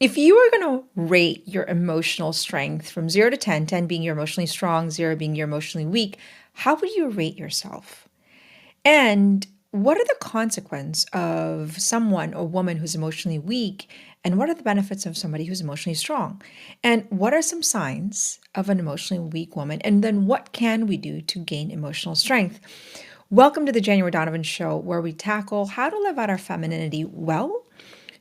If you were going to rate your emotional strength from 0 to 10, 10 being you're emotionally strong, 0 being you're emotionally weak, how would you rate yourself? And what are the consequences of someone or woman who's emotionally weak? And what are the benefits of somebody who's emotionally strong? And what are some signs of an emotionally weak woman? And then what can we do to gain emotional strength? Welcome to the January Donovan Show, where we tackle how to live out our femininity well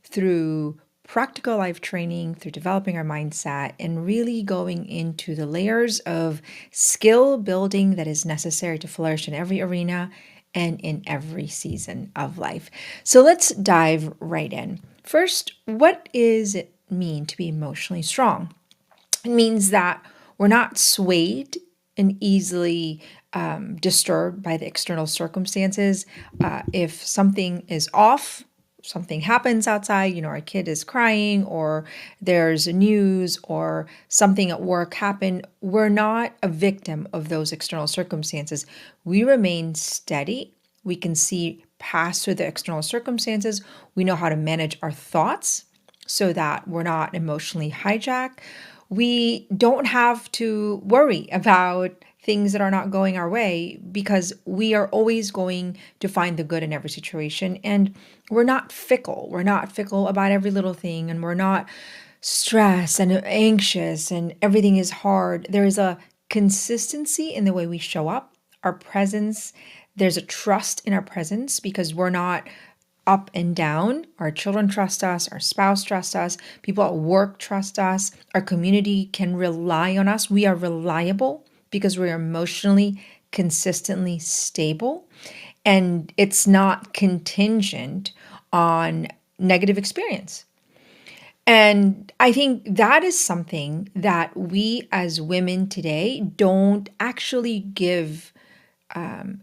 through practical life training, through developing our mindset, and really going into the layers of skill building that is necessary to flourish in every arena and in every season of life. So let's dive right in. First, what does it mean to be emotionally strong? It means that we're not swayed and easily disturbed by the external circumstances. If something is off, something happens outside, our kid is crying or there's news or something at work happened, we're not a victim of those external circumstances. We remain steady. We can see past through the external circumstances. We know how to manage our thoughts so that we're not emotionally hijacked. We don't have to worry about things that are not going our way because we are always going to find the good in every situation. And we're not fickle. We're not fickle about every little thing, and we're not stressed and anxious and everything is hard. There is a consistency in the way we show up, our presence. There's a trust in our presence because we're not up and down. Our children trust us, our spouse trusts us, people at work trust us, our community can rely on us. We are reliable because we're emotionally consistently stable, and it's not contingent on negative experience. And I think that is something that we as women today don't actually give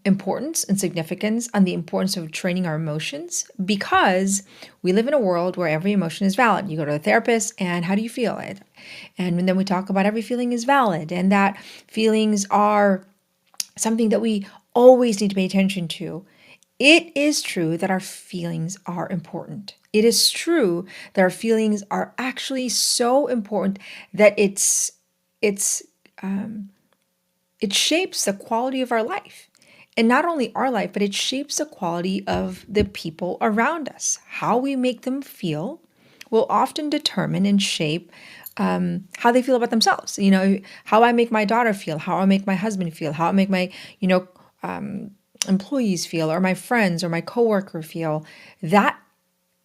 importance and significance on the importance of training our emotions, because we live in a world where every emotion is valid. You go to a therapist and how do you feel? And then we talk about every feeling is valid and that feelings are something that we always need to pay attention to. It is true that our feelings are important. It is true that our feelings are actually so important that it shapes the quality of our life. And not only our life, but it shapes the quality of the people around us. How we make them feel will often determine and shape how they feel about themselves. How I make my daughter feel, how I make my husband feel, how I make my, employees feel, or my friends or my coworker feel. That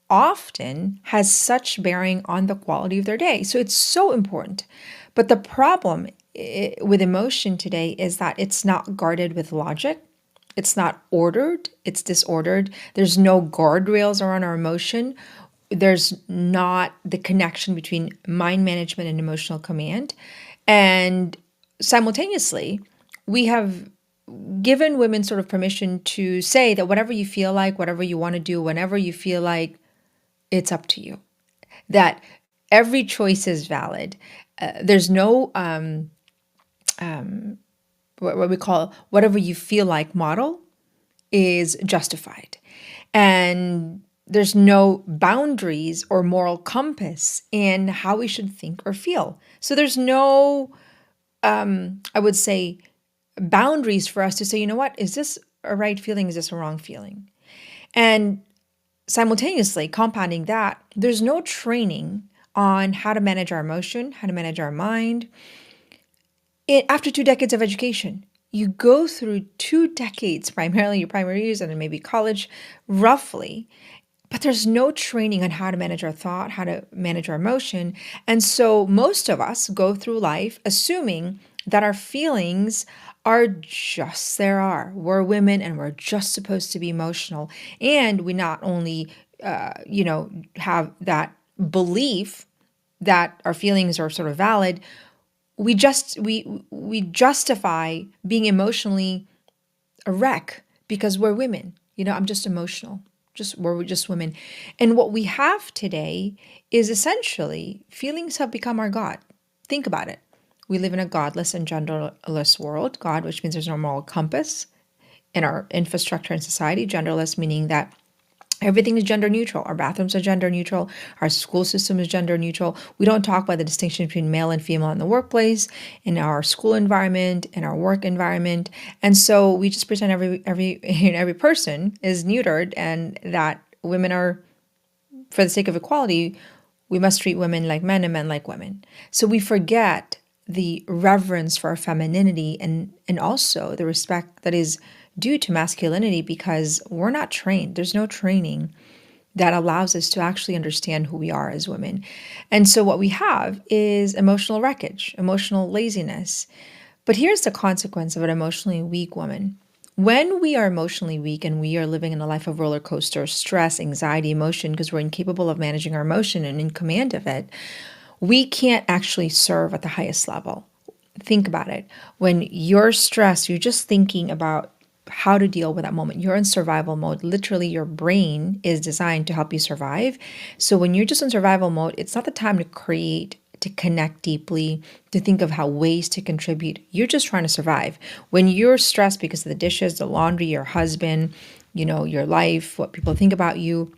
often has such bearing on the quality of their day. So it's so important. But the problem with emotion today is that it's not guarded with logic. It's not ordered. It's disordered. There's no guardrails around our emotion. There's not the connection between mind management and emotional command. And simultaneously, we have given women sort of permission to say that whatever you feel like, whatever you want to do, whenever you feel like, it's up to you. That every choice is valid. There's no what we call whatever you feel like model is justified. And there's no boundaries or moral compass in how we should think or feel. So there's no, I would say, boundaries for us to say, you know what, is this a right feeling? Is this a wrong feeling? And simultaneously, compounding that, there's no training on how to manage our emotion, how to manage our mind. After 2 decades of education, you go through 2 decades, primarily your primary years and then maybe college, roughly, but there's no training on how to manage our thought, how to manage our emotion. And so most of us go through life assuming that our feelings are just there are. We're women and we're just supposed to be emotional. And we not only, have that belief that our feelings are sort of valid, we justify being emotionally a wreck because we're women. I'm just emotional. We're just women. And what we have today is essentially feelings have become our God. Think about it. We live in a godless and genderless world. God, which means there's no moral compass in our infrastructure and society. Genderless meaning that Everything is gender neutral. Our bathrooms are gender neutral. Our school system is gender neutral. We don't talk about the distinction between male and female in the workplace, in our school environment, in our work environment. And so we just pretend every person is neutered, and that women are, for the sake of equality, we must treat women like men and men like women. So we forget the reverence for our femininity, and also the respect that is due to masculinity, because we're not trained. There's no training that allows us to actually understand who we are as women. And so what we have is emotional wreckage, emotional laziness. But here's the consequence of an emotionally weak woman. When we are emotionally weak and we are living in a life of roller coaster, stress, anxiety, emotion, because we're incapable of managing our emotion and in command of it, we can't actually serve at the highest level. Think about it. When you're stressed, you're just thinking about how to deal with that moment. You're in survival mode. Literally, your brain is designed to help you survive. So when you're just in survival mode, it's not the time to create, to connect deeply, to think of how ways to contribute. You're just trying to survive. When you're stressed because of the dishes, the laundry, your husband, your life, what people think about you,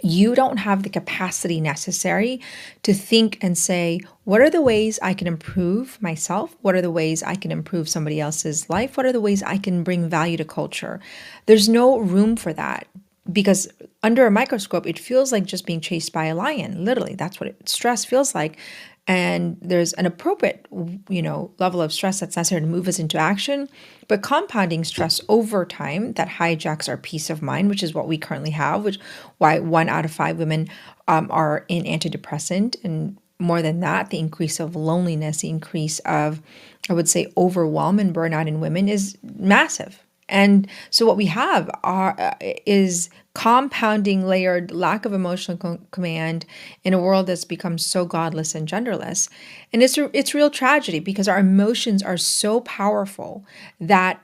you don't have the capacity necessary to think and say, what are the ways I can improve myself? What are the ways I can improve somebody else's life? What are the ways I can bring value to culture? There's no room for that, because under a microscope, it feels like just being chased by a lion. Literally, that's what stress feels like. And there's an appropriate, level of stress that's necessary to move us into action. But compounding stress over time that hijacks our peace of mind, which is what we currently have, which why 1 out of 5 women are in antidepressant, and more than that, the increase of loneliness, the increase of, I would say, overwhelm and burnout in women is massive. And so what we have is compounding layered lack of emotional command in a world that's become so godless and genderless. And it's real tragedy, because our emotions are so powerful that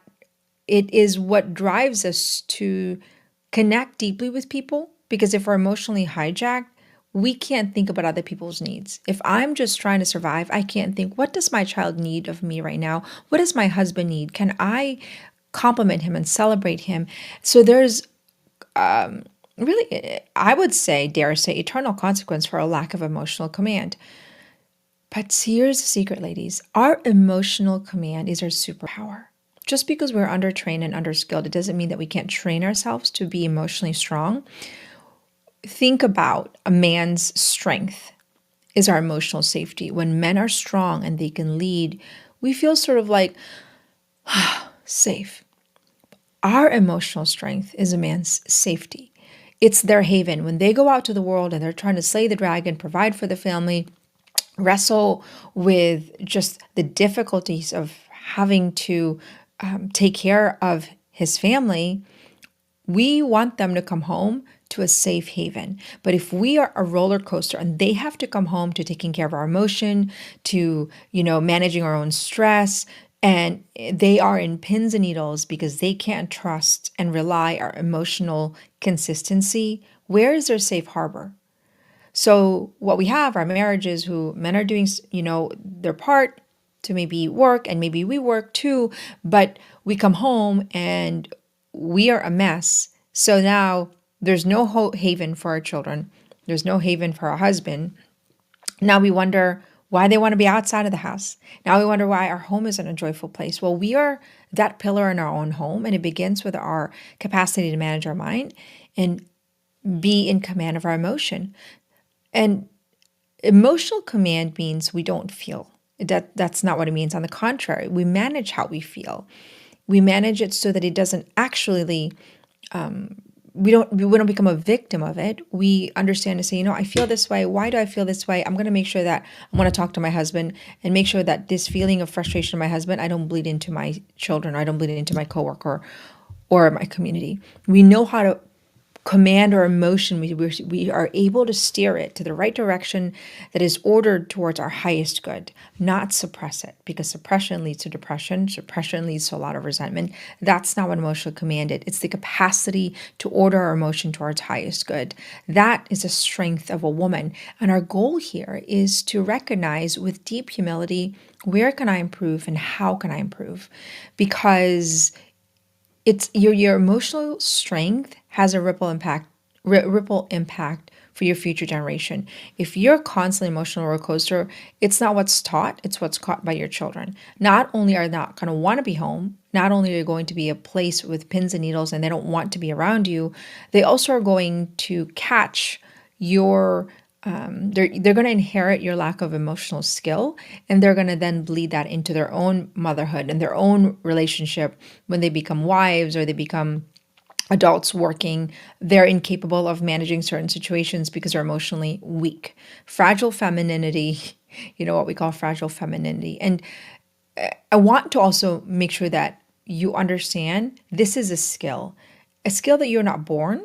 it is what drives us to connect deeply with people. Because if we're emotionally hijacked, we can't think about other people's needs. If I'm just trying to survive, I can't think, what does my child need of me right now? What does my husband need? Can I compliment him and celebrate him? So there's really, I would say, dare say, eternal consequence for a lack of emotional command. But here's the secret, ladies. Our emotional command is our superpower. Just because we're undertrained and underskilled, it doesn't mean that we can't train ourselves to be emotionally strong. Think about a man's strength is our emotional safety. When men are strong and they can lead, we feel sort of like safe. Our emotional strength is a man's safety. It's their haven. When they go out to the world and they're trying to slay the dragon, provide for the family, wrestle with just the difficulties of having to take care of his family, we want them to come home to a safe haven. But if we are a roller coaster and they have to come home to taking care of our emotion, to, managing our own stress, and they are in pins and needles because they can't trust and rely our emotional consistency, where is their safe harbor? So what we have are marriages who men are doing, their part to maybe work, and maybe we work too, but we come home and we are a mess. So now there's no haven for our children. There's no haven for our husband. Now we wonder why they want to be outside of the house. Now we wonder why our home isn't a joyful place. Well, we are that pillar in our own home, and it begins with our capacity to manage our mind and be in command of our emotion. And emotional command means we don't feel. That's not what it means. On the contrary, we manage how we feel. We manage it so that it doesn't actually, we don't become a victim of it. We understand to say, I feel this way. Why do I feel this way? I'm going to make sure that I want to talk to my husband and make sure that this feeling of frustration of my husband, I don't bleed into my children. I don't bleed into my coworker or my community. We know how to command our emotion. We are able to steer it to the right direction that is ordered towards our highest good, not suppress it, because suppression leads to depression. Suppression leads to a lot of resentment. That's not what emotional command is. It's the capacity to order our emotion towards highest good. That is a strength of a woman. And our goal here is to recognize with deep humility, where can I improve and how can I improve? Because it's your emotional strength has a ripple impact ripple impact for your future generation. If you're constantly emotional roller coaster, it's not what's taught, it's what's caught by your children. Not only are they not going to want to be home, not only are you going to be a place with pins and needles and they don't want to be around you, they also are going to catch your they're going to inherit your lack of emotional skill, and they're going to then bleed that into their own motherhood and their own relationship when they become wives or they become adults working. They're incapable of managing certain situations because they're emotionally weak. Fragile femininity, what we call fragile femininity. And I want to also make sure that you understand this is a skill that you're not born,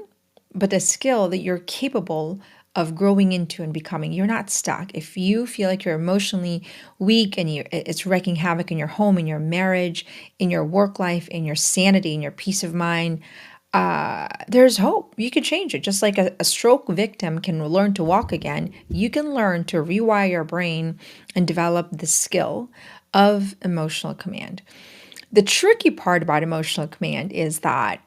but a skill that you're capable of growing into and becoming. You're not stuck. If you feel like you're emotionally weak and it's wreaking havoc in your home, in your marriage, in your work life, in your sanity, in your peace of mind, there's hope. You can change it. Just like a stroke victim can learn to walk again, you can learn to rewire your brain and develop the skill of emotional command. The tricky part about emotional command is that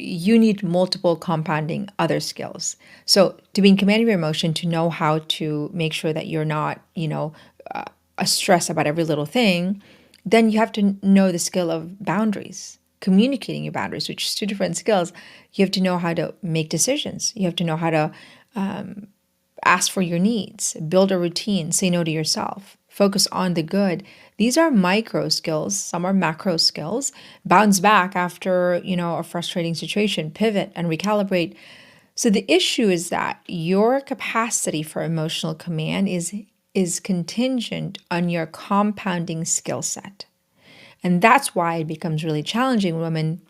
you need multiple compounding other skills. So to be in command of your emotion, to know how to make sure that you're not, a stress about every little thing, then you have to know the skill of boundaries, communicating your boundaries, which is two different skills. You have to know how to make decisions. You have to know how to ask for your needs, build a routine, say no to yourself, focus on the good. These are micro skills. Some are macro skills. Bounce back after, a frustrating situation, pivot and recalibrate. So the issue is that your capacity for emotional command is contingent on your compounding skill set. And that's why it becomes really challenging when women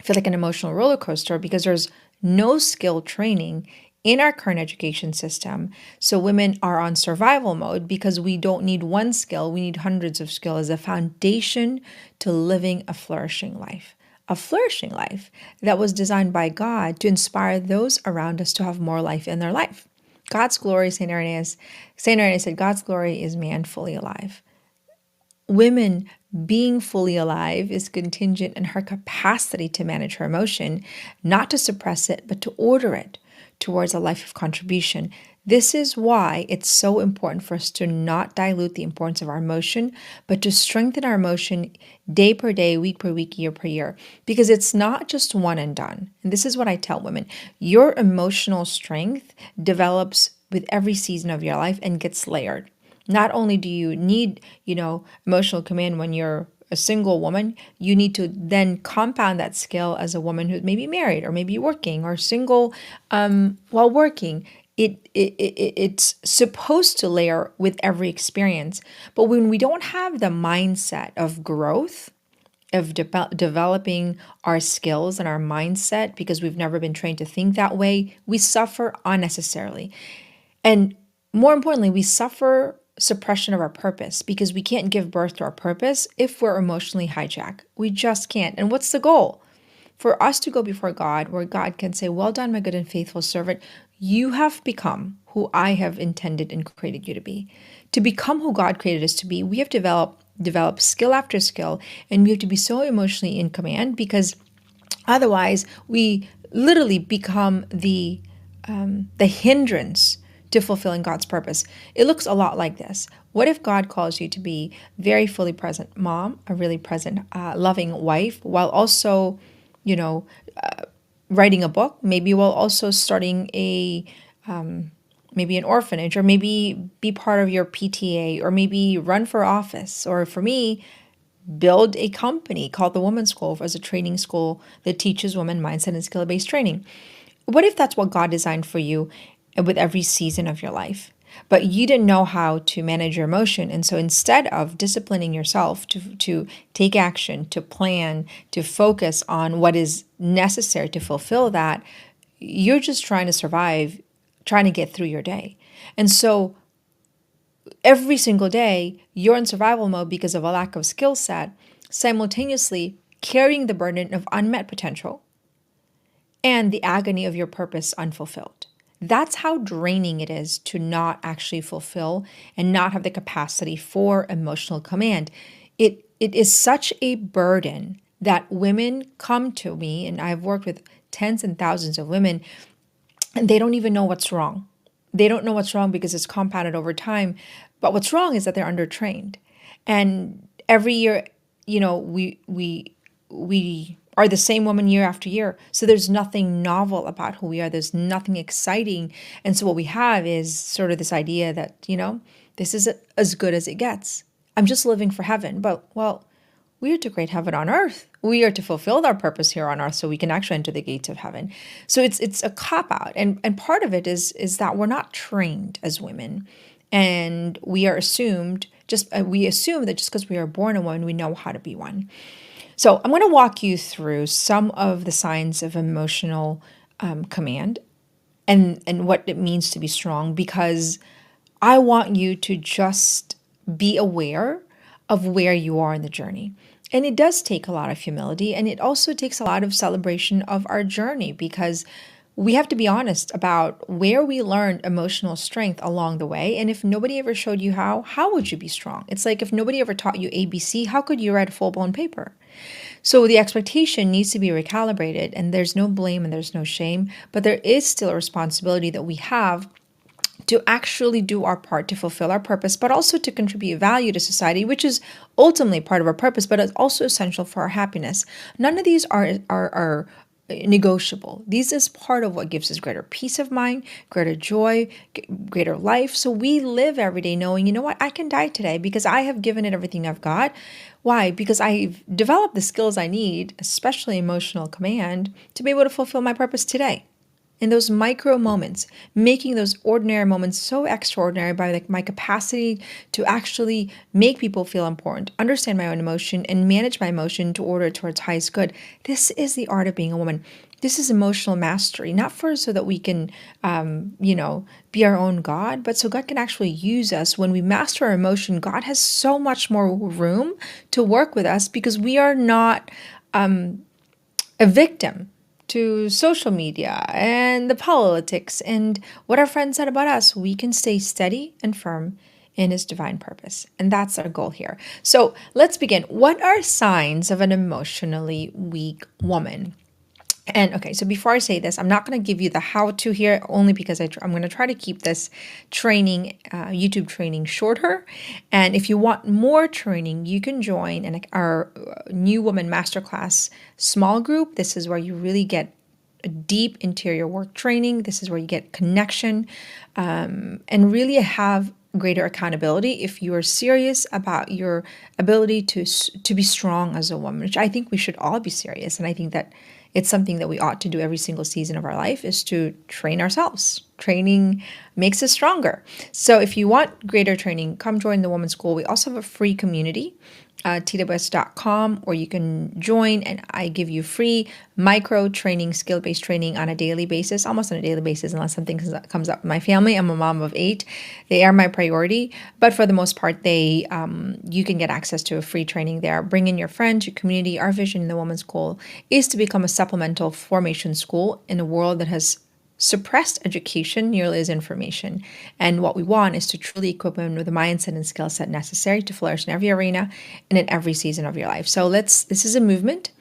feel like an emotional roller coaster, because there's no skill training in our current education system. So women are on survival mode because we don't need one skill, we need hundreds of skills as a foundation to living a flourishing life. A flourishing life that was designed by God to inspire those around us to have more life in their life. God's glory, St. Irenaeus said, God's glory is man fully alive. Women being fully alive is contingent in her capacity to manage her emotion, not to suppress it, but to order it towards a life of contribution. This is why it's so important for us to not dilute the importance of our emotion, but to strengthen our emotion day per day, week per week, year per year, because it's not just one and done. And this is what I tell women. Your emotional strength develops with every season of your life and gets layered. Not only do you need, emotional command when you're a single woman, you need to then compound that skill as a woman who's maybe married or maybe working or single while working. It's supposed to layer with every experience. But when we don't have the mindset of growth, of developing our skills and our mindset, because we've never been trained to think that way, we suffer unnecessarily. And more importantly, we suffer suppression of our purpose because we can't give birth to our purpose if we're emotionally hijacked. We just can't. And what's the goal? For us to go before God, where God can say, well done, my good and faithful servant. You have become who I have intended and created you to be. To become who God created us to be, we have develop skill after skill, and we have to be so emotionally in command, because otherwise we literally become the hindrance to fulfilling God's purpose. It looks a lot like this. What if God calls you to be very fully present mom, a really present, loving wife, while also, writing a book, maybe while also starting maybe an orphanage, or maybe be part of your PTA, or maybe run for office, or for me, build a company called the Women's School as a training school that teaches women mindset and skill-based training. What if that's what God designed for you with every season of your life, but you didn't know how to manage your emotion? And so instead of disciplining yourself to take action, to plan, to focus on what is necessary to fulfill that, you're just trying to survive, trying to get through your day. And so every single day, you're in survival mode because of a lack of skill set, simultaneously carrying the burden of unmet potential and the agony of your purpose unfulfilled. That's how draining it is to not actually fulfill and not have the capacity for emotional command. It is such a burden that women come to me, and I've worked with tens and thousands of women, and they don't even know what's wrong. They don't know what's wrong because it's compounded over time. But what's wrong is that they're undertrained. And every year, we are the same woman year after year. So there's nothing novel about who we are. There's nothing exciting. And so what we have is sort of this idea that, this is as good as it gets. I'm just living for heaven. But, well, we are to create heaven on earth. We are to fulfill our purpose here on earth so we can actually enter the gates of heaven. So it's a cop-out. And part of it is that we're not trained as women. And we are we assume that just because we are born a woman, we know how to be one. So I'm going to walk you through some of the signs of emotional command and what it means to be strong, because I want you to just be aware of where you are in the journey. And it does take a lot of humility, and it also takes a lot of celebration of our journey, because we have to be honest about where we learned emotional strength along the way. And if nobody ever showed you how would you be strong? It's like if nobody ever taught you ABC, how could you write a full-blown paper? So the expectation needs to be recalibrated, and there's no blame and there's no shame, but there is still a responsibility that we have to actually do our part to fulfill our purpose, but also to contribute value to society, which is ultimately part of our purpose, but it's also essential for our happiness. None of these are negotiable. These is part of what gives us greater peace of mind, greater joy, greater life. So we live every day knowing, you know what, I can die today because I have given it everything I've got. Why? Because I've developed the skills I need, especially emotional command, to be able to fulfill my purpose today. In those micro moments, making those ordinary moments so extraordinary by my capacity to actually make people feel important, understand my own emotion, and manage my emotion to order it towards highest good. This is the art of being a woman. This is emotional mastery, not so that we can, be our own God, but so God can actually use us. When we master our emotion, God has so much more room to work with us because we are not a victim to social media and the politics and what our friends said about us. We can stay steady and firm in His divine purpose. And that's our goal here. So let's begin. What are signs of an emotionally weak woman? And okay, so before I say this, I'm not going to give you the how-to here, only because I'm going to try to keep this training, YouTube training, shorter. And if you want more training, you can join our New Woman Masterclass small group. This is where you really get a deep interior work training. This is where you get connection and really have greater accountability if you are serious about your ability to be strong as a woman, which I think we should all be serious. And I think that it's something that we ought to do every single season of our life, is to train ourselves. Training makes us stronger. So if you want greater training, come join the Women's School. We also have a free community, tws.com, or you can join and I give you free micro training, skill-based training on a daily basis, almost on a daily basis, unless something comes up in my family. I'm a mom of 8. They are my priority, but for the most part, you can get access to a free training there. Bring in your friends, your community. Our vision in the Women's School is to become a supplemental formation school in a world that has suppressed education nearly as information. And what we want is to truly equip women with the mindset and skill set necessary to flourish in every arena and in every season of your life. So this is a movement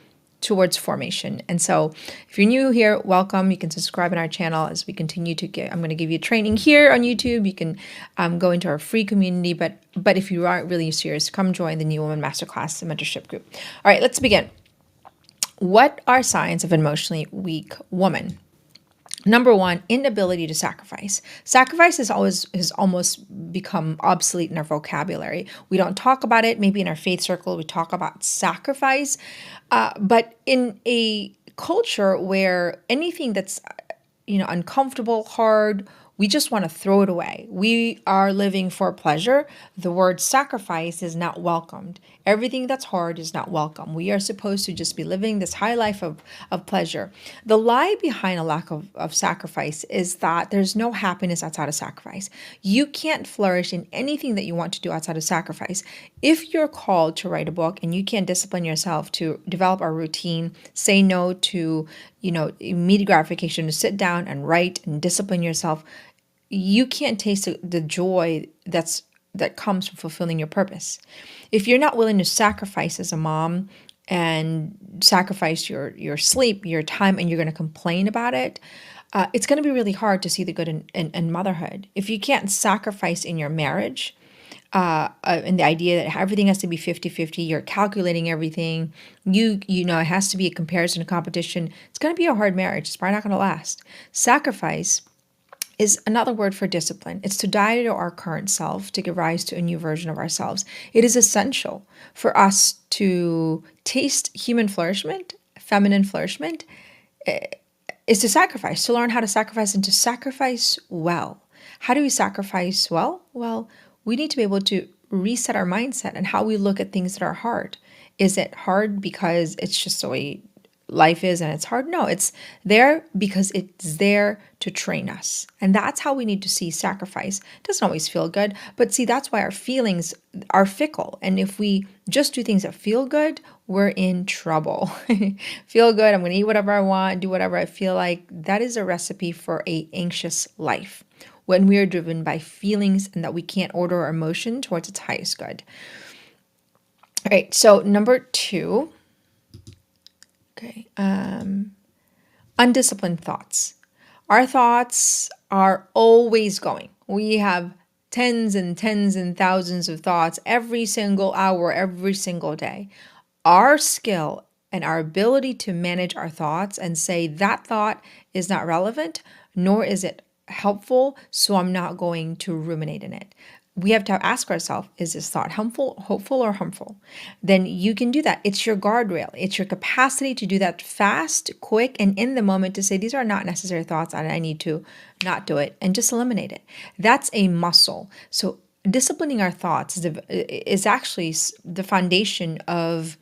towards formation. And so if you're new here, welcome. You can subscribe on our channel as we continue I'm going to give you training here on YouTube. You can go into our free community, but if you aren't really serious, come join the New Woman Masterclass, the mentorship group. All right, let's begin. What are signs of an emotionally weak woman? Number one, inability to sacrifice. Sacrifice has almost become obsolete in our vocabulary. We don't talk about it. Maybe in our faith circle, we talk about sacrifice. But in a culture where anything that's uncomfortable, hard, we just want to throw it away. We are living for pleasure. The word sacrifice is not welcomed. Everything that's hard is not welcome. We are supposed to just be living this high life of pleasure. The lie behind a lack of sacrifice is that there's no happiness outside of sacrifice. You can't flourish in anything that you want to do outside of sacrifice. If you're called to write a book and you can't discipline yourself to develop a routine, say no to immediate gratification, to sit down and write and discipline yourself, you can't taste the joy that comes from fulfilling your purpose. If you're not willing to sacrifice as a mom, and sacrifice your sleep, your time, and you're going to complain about it, it's going to be really hard to see the good in motherhood. If you can't sacrifice in your marriage, and the idea that everything has to be 50-50, you're calculating everything, you know, it has to be a comparison, a competition, it's going to be a hard marriage. It's probably not going to last. Sacrifice is another word for discipline. It's to die to our current self to give rise to a new version of ourselves. It is essential for us to taste human flourishment, feminine flourishment, is to sacrifice, to learn how to sacrifice and to sacrifice well. How do we sacrifice well? Well, we need to be able to reset our mindset and how we look at things that are hard. Is it hard because it's just the way life is and it's hard? No, it's there because it's there to train us. And that's how we need to see sacrifice. It doesn't always feel good, but see, that's why our feelings are fickle. And if we just do things that feel good, we're in trouble. Feel good, I'm going to eat whatever I want, do whatever I feel like. That is a recipe for an anxious life when we are driven by feelings and that we can't order our emotion towards its highest good. All right, so number 2. Okay. Undisciplined thoughts. Our thoughts are always going. We have tens and tens and thousands of thoughts every single hour, every single day. Our skill and our ability to manage our thoughts and say that thought is not relevant, nor is it helpful, so I'm not going to ruminate in it. We have to ask ourselves, is this thought helpful, hopeful, or harmful? Then you can do that. It's your guardrail. It's your capacity to do that fast, quick, and in the moment to say, these are not necessary thoughts and I need to not do it and just eliminate it. That's a muscle. So disciplining our thoughts is actually the foundation of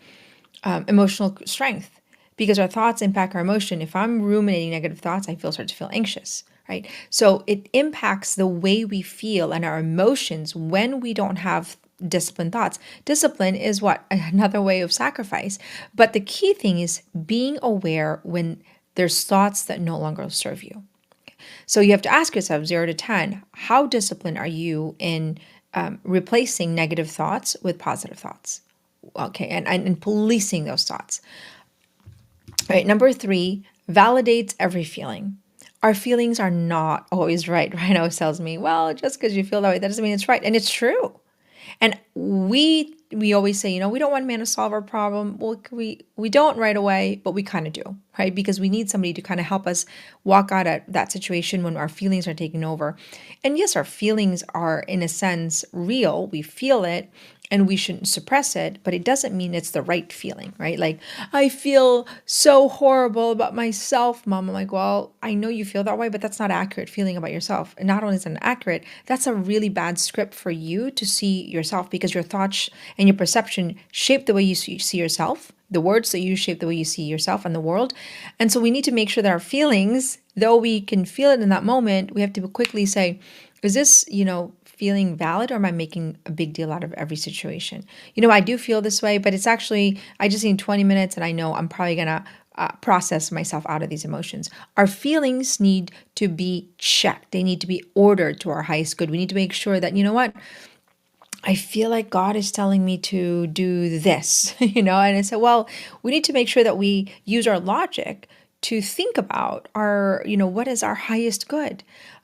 emotional strength, because our thoughts impact our emotion. If I'm ruminating negative thoughts, I start to feel anxious. Right? So it impacts the way we feel and our emotions when we don't have disciplined thoughts. Discipline is what? Another way of sacrifice. But the key thing is being aware when there's thoughts that no longer serve you. So you have to ask yourself, 0 to 10, how disciplined are you in replacing negative thoughts with positive thoughts? Okay, and policing those thoughts. All right, number 3, validates every feeling. Our feelings are not always right. Ryan always tells me, well, just because you feel that way, that doesn't mean it's right. And it's true. And we always say, we don't want man to solve our problem. Well, we don't right away, but we kind of do, right? Because we need somebody to kind of help us walk out of that situation when our feelings are taking over. And yes, our feelings are, in a sense, real. We feel it. And we shouldn't suppress it, but it doesn't mean it's the right feeling, right? Like, I feel so horrible about myself, Mom. I'm like, well, I know you feel that way, but that's not accurate feeling about yourself. And not only is it inaccurate, that's a really bad script for you to see yourself, because your thoughts and your perception shape the way you see yourself. The words that you shape the way you see yourself and the world. And so we need to make sure that our feelings, though we can feel it in that moment, we have to quickly say, is this, feeling valid, or am I making a big deal out of every situation? I do feel this way, but it's actually, I just need 20 minutes and I know I'm probably going to process myself out of these emotions. Our feelings need to be checked. They need to be ordered to our highest good. We need to make sure that, what? I feel like God is telling me to do this, and I said, well, we need to make sure that we use our logic to think about our, what is our highest good?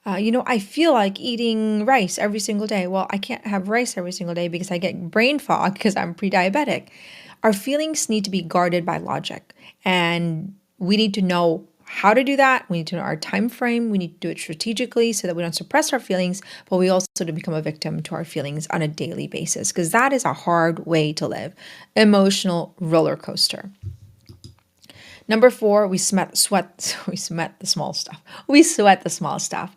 I feel like eating rice every single day. Well, I can't have rice every single day because I get brain fog because I'm pre-diabetic. Our feelings need to be guarded by logic, and we need to know how to do that. We need to know our time frame. We need to do it strategically so that we don't suppress our feelings, but we also don't become a victim to our feelings on a daily basis, because that is a hard way to live. Emotional roller coaster. Number 4, we sweat the small stuff. We sweat the small stuff.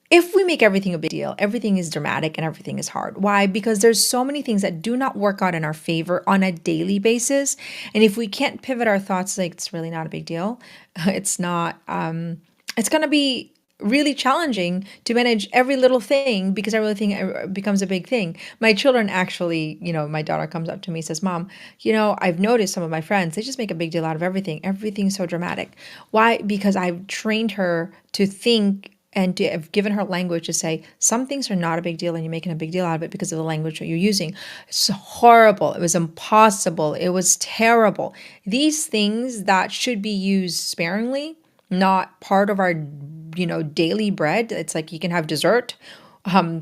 If we make everything a big deal, everything is dramatic and everything is hard. Why? Because there's so many things that do not work out in our favor on a daily basis. And if we can't pivot our thoughts, like, it's really not a big deal, it's not, it's going to be really challenging to manage every little thing, because everything becomes a big thing. My children actually, my daughter comes up to me and says, Mom, I've noticed some of my friends, they just make a big deal out of everything. Everything's so dramatic. Why? Because I've trained her to think and to have given her language to say some things are not a big deal and you're making a big deal out of it because of the language that you're using. It's horrible. It was impossible. It was terrible. These things that should be used sparingly, not part of our, daily bread. It's like you can have dessert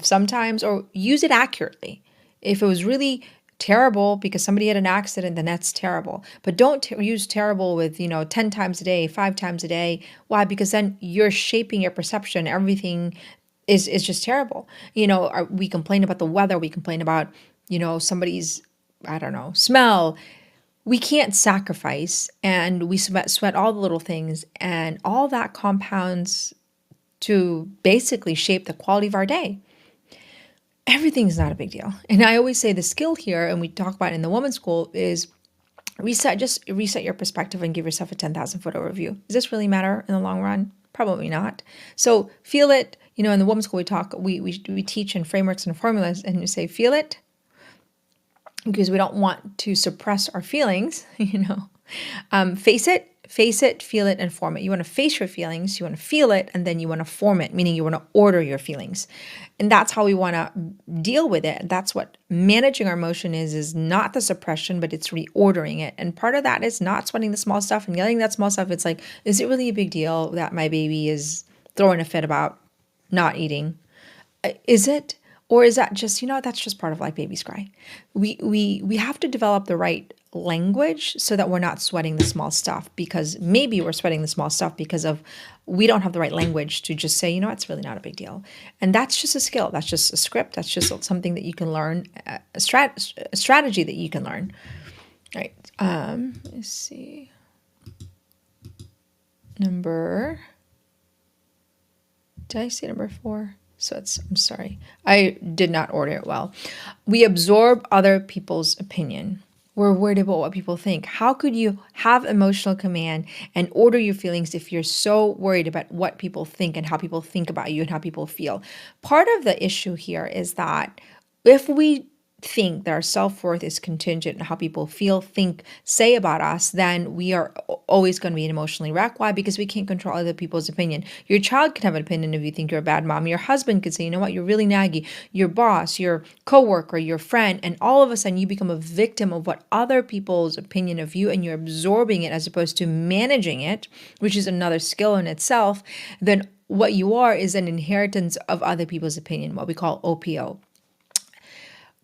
sometimes, or use it accurately. If it was really terrible because somebody had an accident, then that's terrible. But don't use terrible with, 10 times a day, 5 times a day. Why? Because then you're shaping your perception. Everything is just terrible. We complain about the weather. We complain about, somebody's, I don't know, smell. We can't sacrifice, and we sweat all the little things, and all that compounds to basically shape the quality of our day. Everything's not a big deal. And I always say the skill here, and we talk about it in the women's school, is just reset your perspective and give yourself a 10,000-foot overview. Does this really matter in the long run? Probably not. So feel it. In the women's school, we teach in frameworks and formulas, and you say, feel it, because we don't want to suppress our feelings, face it, feel it, and form it. You want to face your feelings, you want to feel it, and then you want to form it, meaning you want to order your feelings. And that's how we want to deal with it. That's what managing our emotion is not the suppression, but it's reordering it. And part of that is not sweating the small stuff and yelling that small stuff. It's like, is it really a big deal that my baby is throwing a fit about not eating? Is it? Or is that just, that's just part of like babies cry. We have to develop the right language so that we're not sweating the small stuff, because maybe we're sweating the small stuff because of we don't have the right language to just say, it's really not a big deal. And that's just a skill. That's just a script. That's just something that you can learn, a strategy that you can learn. All right. Let's see. Did I say number 4? I'm sorry. I did not order it well. We absorb other people's opinion. We're worried about what people think. How could you have emotional command and order your feelings if you're so worried about what people think and how people think about you and how people feel? Part of the issue here is that if we think that our self-worth is contingent on how people feel, think, say about us, then we are always going to be emotionally wrecked. Why? Because we can't control other people's opinion. Your child can have an opinion if you think you're a bad mom. Your husband could say, you know what, you're really naggy. Your boss, your coworker, your friend, and all of a sudden you become a victim of what other people's opinion of you, and you're absorbing it as opposed to managing it, which is another skill in itself. Then what you are is an inheritance of other people's opinion, what we call OPO.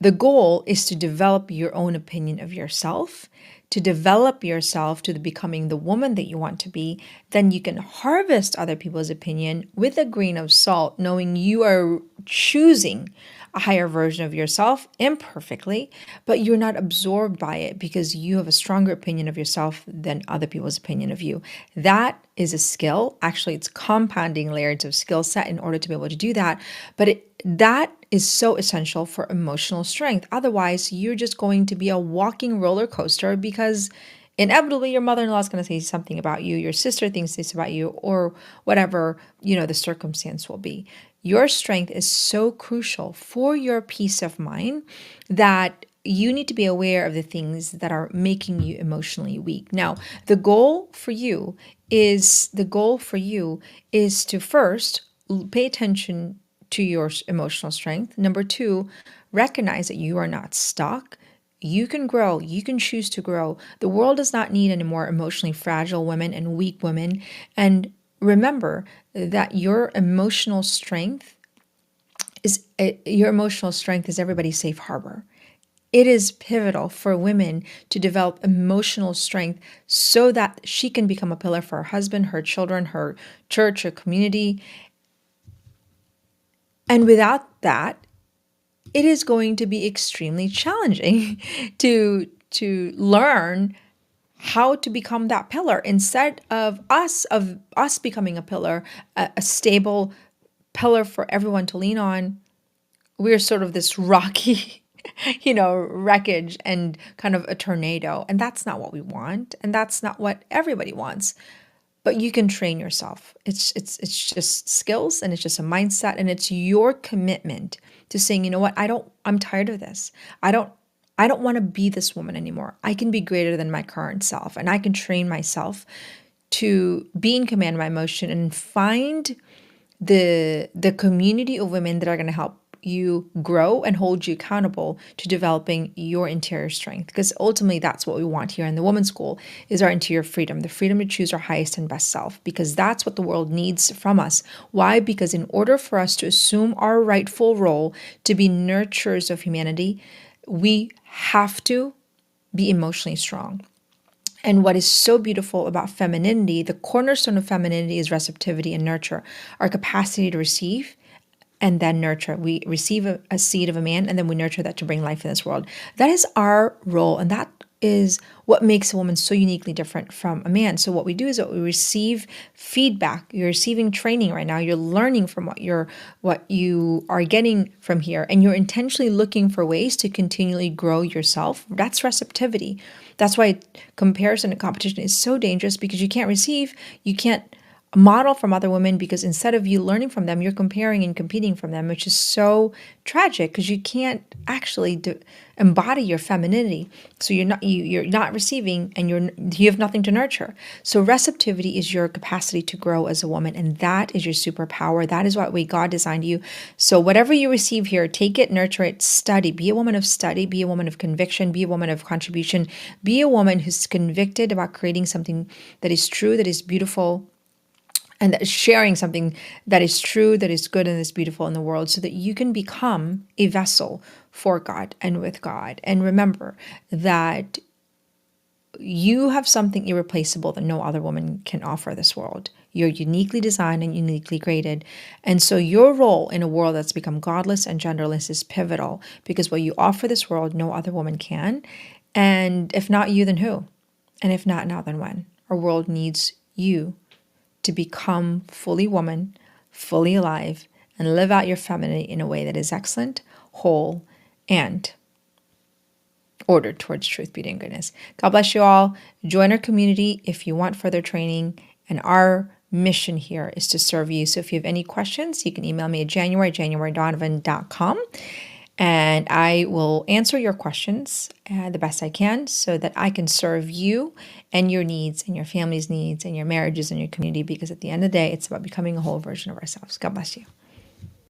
The goal is to develop your own opinion of yourself, to develop yourself to becoming the woman that you want to be. Then you can harvest other people's opinion with a grain of salt, knowing you are choosing a higher version of yourself imperfectly, but you're not absorbed by it because you have a stronger opinion of yourself than other people's opinion of you. That is a skill. Actually, it's compounding layers of skill set in order to be able to do that. But that is so essential for emotional strength. Otherwise, you're just going to be a walking roller coaster, because inevitably your mother-in-law is going to say something about you, your sister thinks this about you, or whatever, the circumstance will be. Your strength is so crucial for your peace of mind that you need to be aware of the things that are making you emotionally weak. Now, the goal for you is to first pay attention to your emotional strength. Number 2, recognize that you are not stuck. You can grow. You can choose to grow. The world does not need any more emotionally fragile women and weak women. And remember that your emotional strength is everybody's safe harbor. It is pivotal for women to develop emotional strength so that she can become a pillar for her husband, her children, her church, her community. And without that, it is going to be extremely challenging to learn how to become that pillar, instead of us becoming a pillar, a stable pillar for everyone to lean on. We're sort of this rocky, wreckage and kind of a tornado. And that's not what we want. And that's not what everybody wants. But you can train yourself. It's just skills, and it's just a mindset, and it's your commitment to saying, you know what, I'm tired of this. I don't want to be this woman anymore. I can be greater than my current self, and I can train myself to be in command of my emotion and find the community of women that are going to help you grow and hold you accountable to developing your interior strength, because ultimately that's what we want here in the women's school, is our interior freedom, the freedom to choose our highest and best self, because that's what the world needs from us. Why? Because in order for us to assume our rightful role to be nurturers of humanity, we have to be emotionally strong. And what is so beautiful about femininity, the cornerstone of femininity, is receptivity and nurture, our capacity to receive and then nurture. We receive a seed of a man, and then we nurture that to bring life in this world. That is our role, and that is what makes a woman so uniquely different from a man. So what we do is that we receive feedback. You're receiving training right now. You're learning from what you are getting from here, and you're intentionally looking for ways to continually grow yourself. That's receptivity. That's why comparison and competition is so dangerous, because you can't receive, you can't model from other women, because instead of you learning from them, you're comparing and competing from them, which is so tragic, because you can't actually embody your femininity. So you're not receiving, and you have nothing to nurture. So receptivity is your capacity to grow as a woman, and that is your superpower. That is what way God designed you. So whatever you receive here, take it, nurture it, study. Be a woman of study. Be a woman of conviction. Be a woman of contribution. Be a woman who's convicted about creating something that is true, that is beautiful, and that is sharing something that is true, that is good, and is beautiful in the world, so that you can become a vessel for God and with God. And remember that you have something irreplaceable that no other woman can offer this world. You're uniquely designed and uniquely created. And so your role in a world that's become godless and genderless is pivotal, because what you offer this world, no other woman can. And if not you, then who? And if not now, then when? Our world needs you to become fully woman, fully alive, and live out your femininity in a way that is excellent, whole, and ordered towards truth, beauty, and goodness. God bless you all. Join our community if you want further training. And our mission here is to serve you. So if you have any questions, you can email me at january@donovan.com. And I will answer your questions the best I can, so that I can serve you and your needs and your family's needs and your marriages and your community, because at the end of the day, it's about becoming a whole version of ourselves. God bless you.